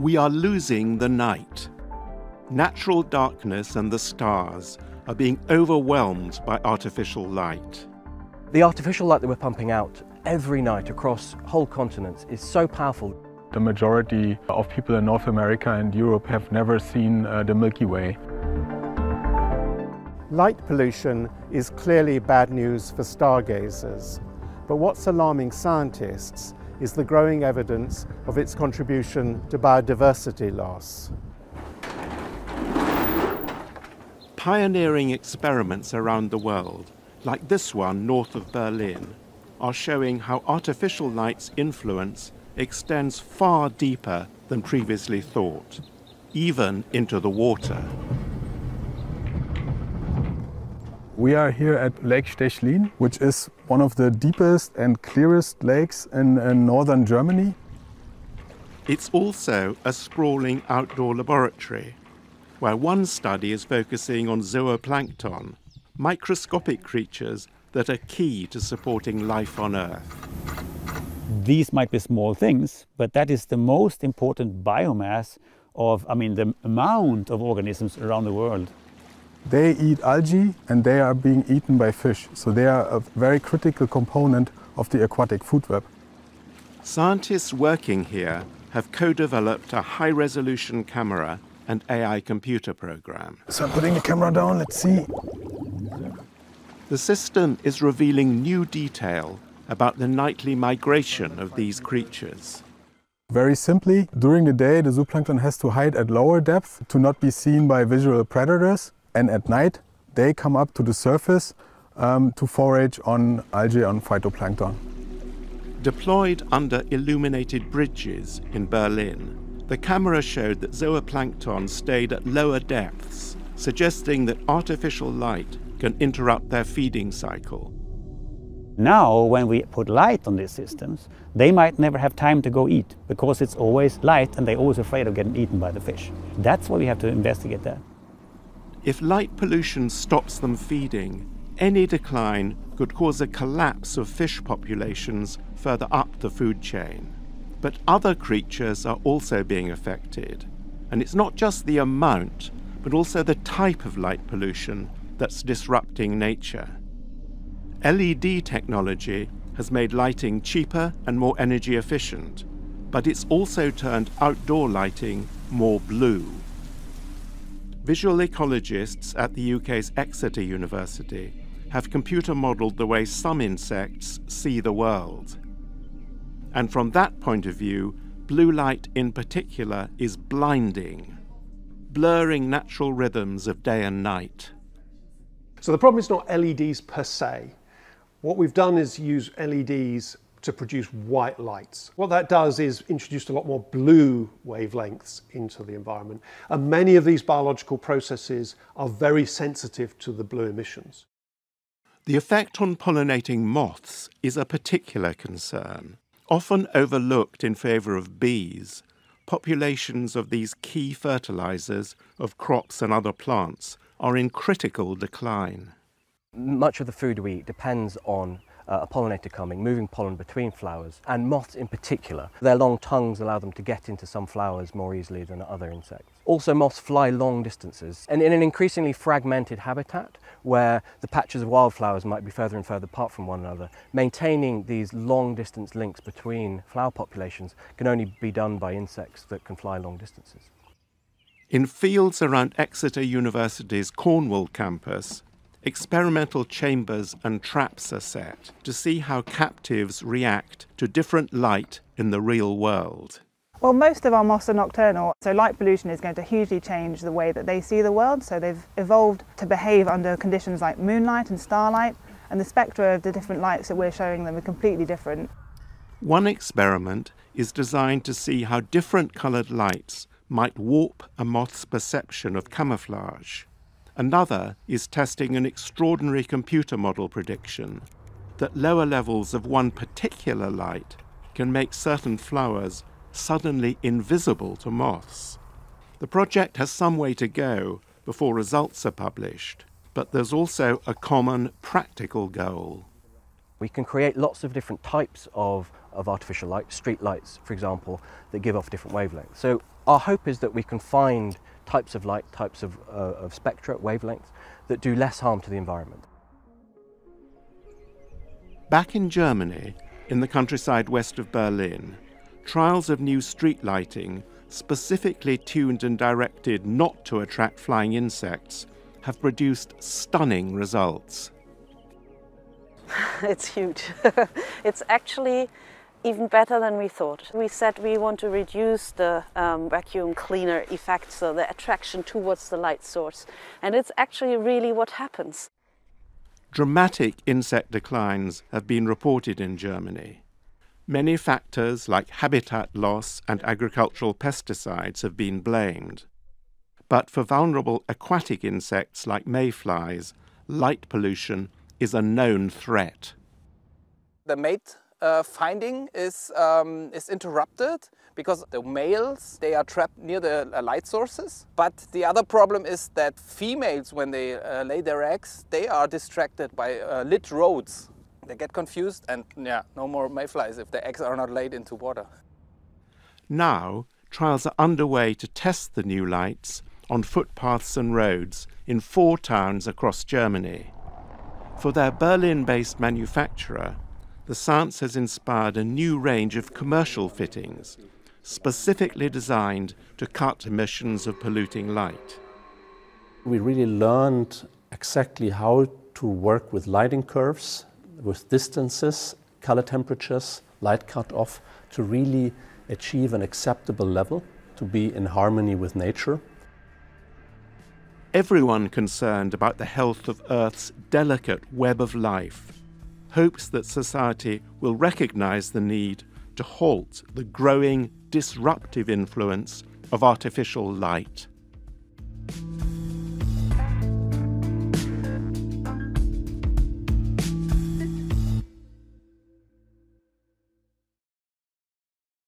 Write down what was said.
We are losing the night. Natural darkness and the stars are being overwhelmed by artificial light. The artificial light that we're pumping out every night across whole continents is so powerful. The majority of people in North America and Europe have never seen the Milky Way. Light pollution is clearly bad news for stargazers, but what's alarming scientists is the growing evidence of its contribution to biodiversity loss. Pioneering experiments around the world, like this one north of Berlin, are showing how artificial light's influence extends far deeper than previously thought, even into the water. We are here at Lake Stechlin, which is one of the deepest and clearest lakes in northern Germany. It's also a sprawling outdoor laboratory, where one study is focusing on zooplankton, microscopic creatures that are key to supporting life on Earth. These might be small things, but that is the most important biomass of, the amount of organisms around the world. They eat algae and they are being eaten by fish, so they are a very critical component of the aquatic food web. Scientists working here have co-developed a high-resolution camera and AI computer program. So I'm putting the camera down, let's see. The system is revealing new detail about the nightly migration of these creatures. Very simply, during the day the zooplankton has to hide at lower depth to not be seen by visual predators, and at night they come up to the surface to forage on algae, on phytoplankton. Deployed under illuminated bridges in Berlin, the camera showed that zooplankton stayed at lower depths, suggesting that artificial light can interrupt their feeding cycle. Now, when we put light on these systems, they might never have time to go eat because it's always light and they're always afraid of getting eaten by the fish. That's why we have to investigate that. If light pollution stops them feeding, any decline could cause a collapse of fish populations further up the food chain. But other creatures are also being affected. And it's not just the amount, but also the type of light pollution that's disrupting nature. LED technology has made lighting cheaper and more energy efficient, but it's also turned outdoor lighting more blue. Visual ecologists at the UK's Exeter University have computer modelled the way some insects see the world. And from that point of view, blue light in particular is blinding, blurring natural rhythms of day and night. So the problem is not LEDs per se. What we've done is use LEDs to produce white lights. What that does is introduce a lot more blue wavelengths into the environment. And many of these biological processes are very sensitive to the blue emissions. The effect on pollinating moths is a particular concern. Often overlooked in favour of bees, populations of these key fertilisers of crops and other plants are in critical decline. Much of the food we eat depends on a pollinator coming, moving pollen between flowers, and moths in particular. Their long tongues allow them to get into some flowers more easily than other insects. Also, moths fly long distances, and in an increasingly fragmented habitat where the patches of wildflowers might be further and further apart from one another, maintaining these long distance links between flower populations can only be done by insects that can fly long distances. In fields around Exeter University's Cornwall campus, experimental chambers and traps are set to see how captives react to different light in the real world. Well, most of our moths are nocturnal, so light pollution is going to hugely change the way that they see the world. So they've evolved to behave under conditions like moonlight and starlight, and the spectra of the different lights that we're showing them are completely different. One experiment is designed to see how different coloured lights might warp a moth's perception of camouflage. Another is testing an extraordinary computer model prediction that lower levels of one particular light can make certain flowers suddenly invisible to moths. The project has some way to go before results are published, but there's also a common practical goal. We can create lots of different types of artificial light, street lights, for example, that give off different wavelengths. So our hope is that we can find types of light, types of spectra, wavelengths, that do less harm to the environment. Back in Germany, in the countryside west of Berlin, trials of new street lighting, specifically tuned and directed not to attract flying insects, have produced stunning results. It's huge. It's actually even better than we thought. We said we want to reduce the vacuum cleaner effect, so the attraction towards the light source. And it's actually really what happens. Dramatic insect declines have been reported in Germany. Many factors like habitat loss and agricultural pesticides have been blamed. But for vulnerable aquatic insects like mayflies, light pollution is a known threat. The mate finding is interrupted because the males, they are trapped near the light sources. But the other problem is that females, when they lay their eggs, they are distracted by lit roads. They get confused and no more mayflies if the eggs are not laid into water. Now, trials are underway to test the new lights on footpaths and roads in 4 towns across Germany. For their Berlin-based manufacturer, the science has inspired a new range of commercial fittings, specifically designed to cut emissions of polluting light. We really learned exactly how to work with lighting curves, with distances, color temperatures, light cutoff, to really achieve an acceptable level, to be in harmony with nature. Everyone concerned about the health of Earth's delicate web of life hopes that society will recognize the need to halt the growing disruptive influence of artificial light.